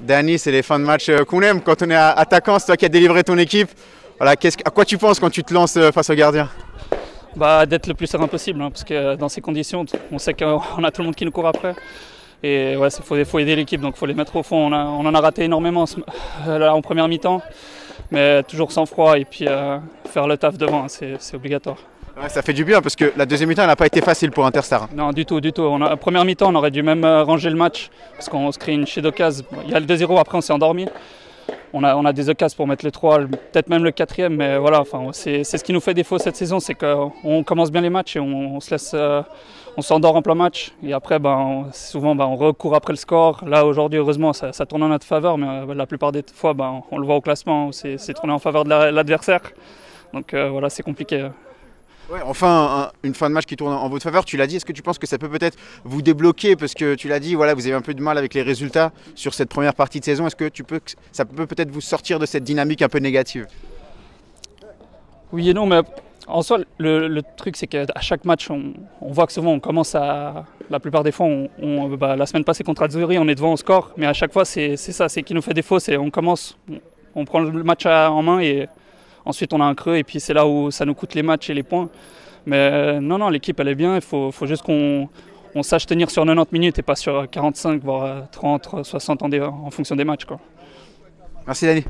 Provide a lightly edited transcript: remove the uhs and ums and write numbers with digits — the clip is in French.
Dany, c'est les fins de match qu'on aime. Quand on est attaquant, c'est toi qui as délivré ton équipe. Voilà, à quoi tu penses quand tu te lances face au gardien? D'être le plus serein possible, hein, parce que dans ces conditions, on sait qu'on a tout le monde qui nous court après. Et ouais, faut aider l'équipe, donc il faut les mettre au fond. On en a raté énormément là, en première mi-temps, mais toujours sans froid et puis faire le taf devant, hein, c'est obligatoire. Ouais, ça fait du bien parce que la deuxième mi-temps n'a pas été facile pour Interstar. Non, du tout, du tout. Première mi-temps, on aurait dû même ranger le match parce qu'on se crée une chie d'occasion. Il y a le 2-0, après on s'est endormi. On a des occasions pour mettre le 3, peut-être même le 4e, mais voilà, enfin, c'est ce qui nous fait défaut cette saison, c'est qu'on commence bien les matchs et on se laisse, on s'endort en plein match. Et après, souvent, on recourt après le score. Là, aujourd'hui, heureusement, ça tourne en notre faveur, mais la plupart des fois, on le voit au classement, c'est tourné en faveur de l'adversaire. Donc voilà, c'est compliqué. Ouais, enfin, une fin de match qui tourne en votre faveur, tu l'as dit, est-ce que tu penses que ça peut peut-être vous débloquer? Parce que tu l'as dit, voilà, vous avez un peu de mal avec les résultats sur cette première partie de saison. Est-ce que ça peut peut-être vous sortir de cette dynamique un peu négative? Oui et non, mais en soi, le truc, c'est qu'à chaque match, on voit que souvent, on commence à... La plupart des fois, la semaine passée contre Azzurri, on est devant au score, mais à chaque fois, c'est ça, c'est qui nous fait défaut, c'est on commence, on prend le match en main et... Ensuite, on a un creux et puis c'est là où ça nous coûte les matchs et les points. Mais non, l'équipe, elle est bien. Il faut juste qu'on sache tenir sur 90 minutes et pas sur 45, voire 30, 60 en fonction des matchs, quoi. Merci Dany.